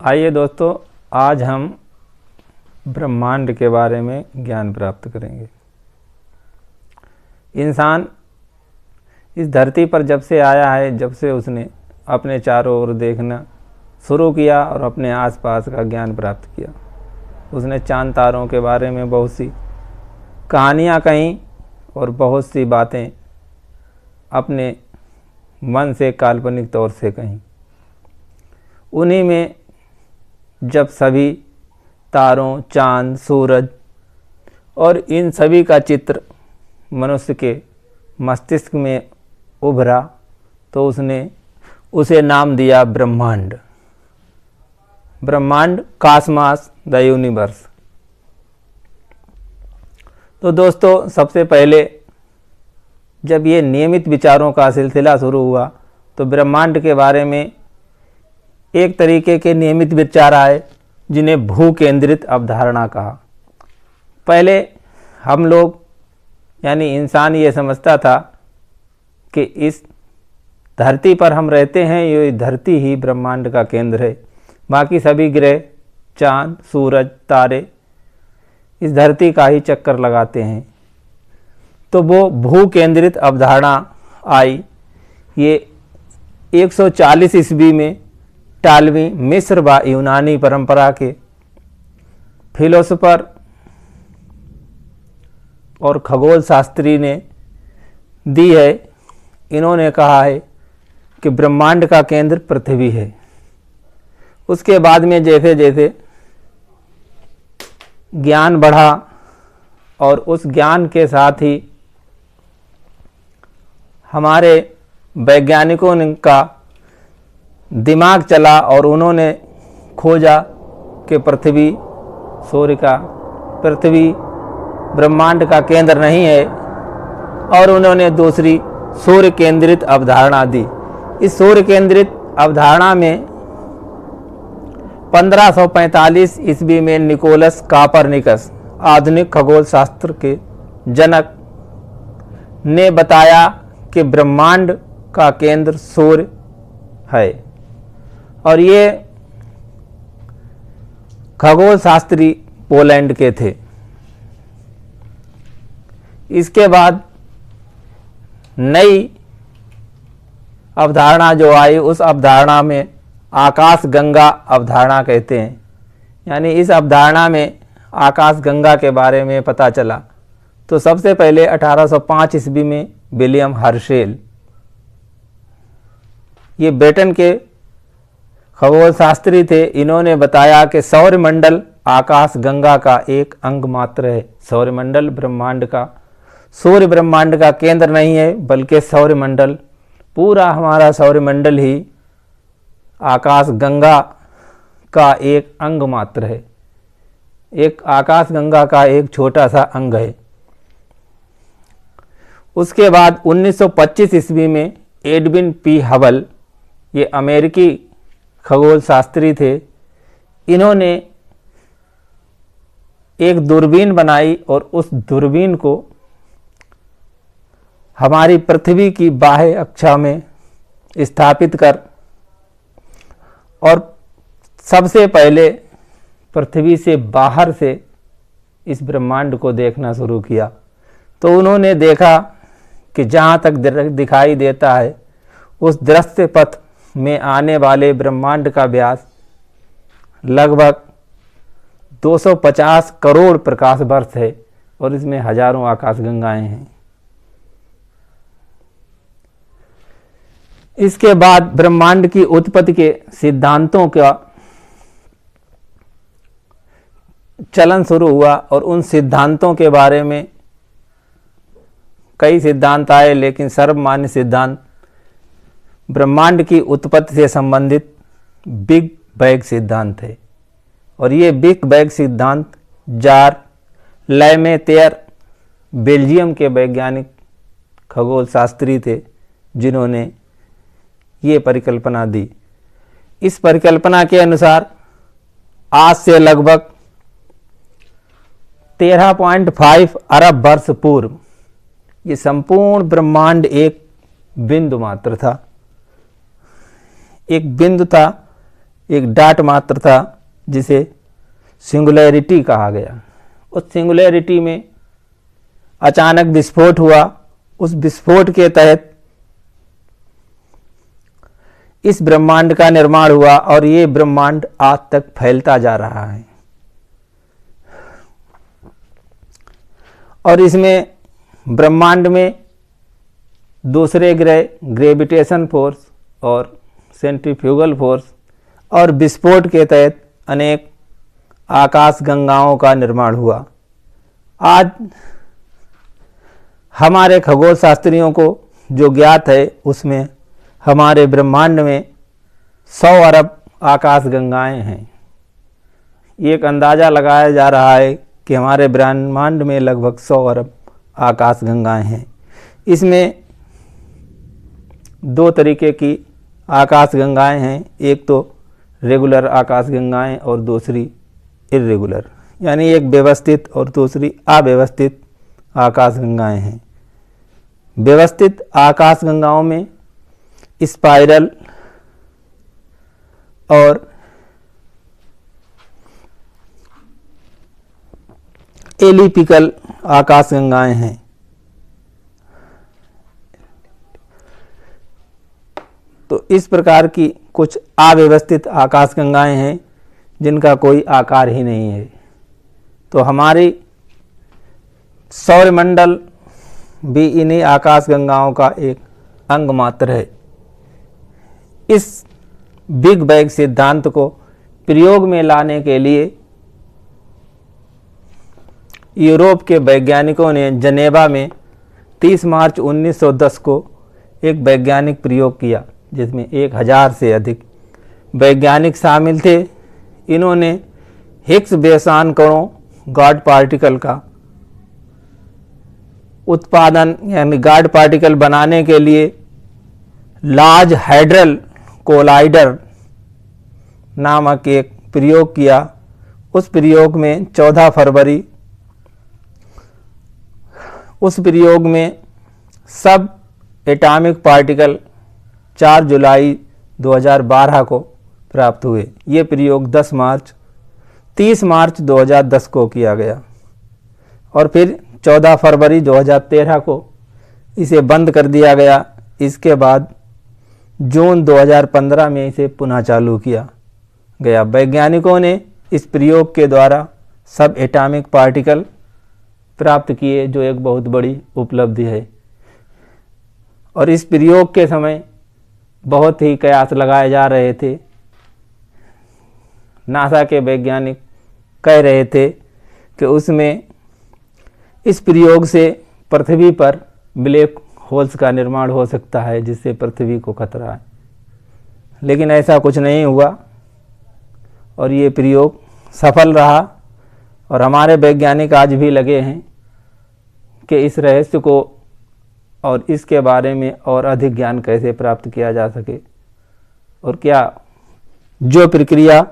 आइए दोस्तों, आज हम ब्रह्मांड के बारे में ज्ञान प्राप्त करेंगे। इंसान इस धरती पर जब से आया है, जब से उसने अपने चारों ओर देखना शुरू किया और अपने आसपास का ज्ञान प्राप्त किया, उसने चांद तारों के बारे में बहुत सी कहानियाँ कहीं और बहुत सी बातें अपने मन से काल्पनिक तौर से कहीं। उन्हीं में जब सभी तारों, चांद, सूरज और इन सभी का चित्र मनुष्य के मस्तिष्क में उभरा तो उसने उसे नाम दिया ब्रह्मांड। ब्रह्मांड, कॉस्मॉस, द यूनिवर्स। तो दोस्तों, सबसे पहले जब ये नियमित विचारों का सिलसिला शुरू हुआ तो ब्रह्मांड के बारे में एक तरीके के नियमित विचार आए जिन्हें भू केंद्रित अवधारणा कहा। पहले हम लोग यानी इंसान ये समझता था कि इस धरती पर हम रहते हैं, ये धरती ही ब्रह्मांड का केंद्र है, बाकी सभी ग्रह, चांद, सूरज, तारे इस धरती का ही चक्कर लगाते हैं। तो वो भू केंद्रित अवधारणा आई। ये 140 ईस्वी में टालवी मिस्र व यूनानी परंपरा के फिलोसोफर और खगोल शास्त्री ने दी है। इन्होंने कहा है कि ब्रह्मांड का केंद्र पृथ्वी है। उसके बाद में जैसे जैसे ज्ञान बढ़ा और उस ज्ञान के साथ ही हमारे वैज्ञानिकों का दिमाग चला और उन्होंने खोजा कि पृथ्वी ब्रह्मांड का केंद्र नहीं है, और उन्होंने दूसरी सूर्य केंद्रित अवधारणा दी। इस सूर्य केंद्रित अवधारणा में 1545 ईस्वी में निकोलस कॉपरनिकस, आधुनिक खगोल शास्त्र के जनक, ने बताया कि ब्रह्मांड का केंद्र सूर्य है। और ये खगोल शास्त्री पोलैंड के थे। इसके बाद नई अवधारणा जो आई, उस अवधारणा में आकाश गंगा अवधारणा कहते हैं। यानी इस अवधारणा में आकाश गंगा के बारे में पता चला। तो सबसे पहले 1805 ईस्वी में विलियम हर्शेल, ये ब्रिटेन के खगोल शास्त्री थे, इन्होंने बताया कि सौरमंडल आकाश गंगा का एक अंग मात्र है। सौरमंडल ब्रह्मांड का, सूर्य ब्रह्मांड का केंद्र नहीं है, बल्कि सौरमंडल, पूरा हमारा सौरमंडल ही आकाश गंगा का एक अंग मात्र है, एक आकाश गंगा का एक छोटा सा अंग है। उसके बाद 1925 ईस्वी में एडविन पी हबल, ये अमेरिकी खगोल शास्त्री थे, इन्होंने एक दूरबीन बनाई और उस दूरबीन को हमारी पृथ्वी की बाह्य अक्षा में स्थापित कर और सबसे पहले पृथ्वी से बाहर से इस ब्रह्मांड को देखना शुरू किया। तो उन्होंने देखा कि जहाँ तक दिखाई देता है उस दृश्य पथ में आने वाले ब्रह्मांड का व्यास लगभग 250 करोड़ प्रकाश वर्ष है और इसमें हजारों आकाशगंगाएं हैं। इसके बाद ब्रह्मांड की उत्पत्ति के सिद्धांतों का चलन शुरू हुआ और उन सिद्धांतों के बारे में कई सिद्धांत आए, लेकिन सर्वमान्य सिद्धांत ब्रह्मांड की उत्पत्ति से संबंधित बिग बैंग सिद्धांत है। और ये बिग बैंग सिद्धांत जार लेमेतेयर, बेल्जियम के वैज्ञानिक खगोल शास्त्री थे, जिन्होंने ये परिकल्पना दी। इस परिकल्पना के अनुसार आज से लगभग 13.5 अरब वर्ष पूर्व ये संपूर्ण ब्रह्मांड एक बिंदु मात्र था, एक बिंदु था एक डाट मात्र था जिसे सिंगुलैरिटी कहा गया। उस सिंगुलैरिटी में अचानक विस्फोट हुआ। उस विस्फोट के तहत इस ब्रह्मांड का निर्माण हुआ और ये ब्रह्मांड आज तक फैलता जा रहा है। और इसमें ब्रह्मांड में दूसरे ग्रह, ग्रेविटेशन फोर्स और सेंट्रीफ्यूगल फोर्स और विस्फोट के तहत अनेक आकाश गंगाओं का निर्माण हुआ। आज हमारे खगोल शास्त्रियों को जो ज्ञात है उसमें हमारे ब्रह्मांड में 100 अरब आकाश गंगाएं हैं। एक अंदाज़ा लगाया जा रहा है कि हमारे ब्रह्मांड में लगभग 100 अरब आकाश गंगाएं हैं। इसमें दो तरीके की आकाश गंगाएं हैं, एक तो रेगुलर आकाश गंगाएं और दूसरी इर्रेगुलर, यानी एक व्यवस्थित और दूसरी अव्यवस्थित आकाश गंगाएं हैं। व्यवस्थित आकाश गंगाओं में स्पाइरल और एलिप्टिकल आकाश गंगाएं हैं। तो इस प्रकार की कुछ अव्यवस्थित आकाश गंगाएं हैं जिनका कोई आकार ही नहीं है। तो हमारी सौरमंडल भी इन्हीं आकाश गंगाओं का एक अंग मात्र है। इस बिग बैंग सिद्धांत को प्रयोग में लाने के लिए यूरोप के वैज्ञानिकों ने जनेवा में 30 मार्च 1910 को एक वैज्ञानिक प्रयोग किया जिसमें 1000 से अधिक वैज्ञानिक शामिल थे। इन्होंने हिग्स बोसन कणों, गॉड पार्टिकल का उत्पादन यानी गॉड पार्टिकल बनाने के लिए लार्ज हाइड्रल कोलाइडर नामक एक प्रयोग किया। उस प्रयोग में 14 फरवरी उस प्रयोग में सब एटॉमिक पार्टिकल 4 जुलाई 2012 को प्राप्त हुए। ये प्रयोग 30 मार्च 2010 को किया गया और फिर 14 फरवरी 2013 को इसे बंद कर दिया गया। इसके बाद जून 2015 में इसे पुनः चालू किया गया। वैज्ञानिकों ने इस प्रयोग के द्वारा सब एटॉमिक पार्टिकल प्राप्त किए जो एक बहुत बड़ी उपलब्धि है। और इस प्रयोग के समय बहुत ही कयास लगाए जा रहे थे। नासा के वैज्ञानिक कह रहे थे कि उसमें इस प्रयोग से पृथ्वी पर ब्लैक होल्स का निर्माण हो सकता है जिससे पृथ्वी को खतरा है, लेकिन ऐसा कुछ नहीं हुआ और ये प्रयोग सफल रहा। और हमारे वैज्ञानिक आज भी लगे हैं कि इस रहस्य को और इसके बारे में और अधिक ज्ञान कैसे प्राप्त किया जा सके और क्या जो प्रक्रिया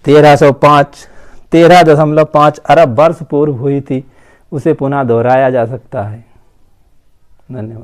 13.5 अरब वर्ष पूर्व हुई थी उसे पुनः दोहराया जा सकता है। धन्यवाद।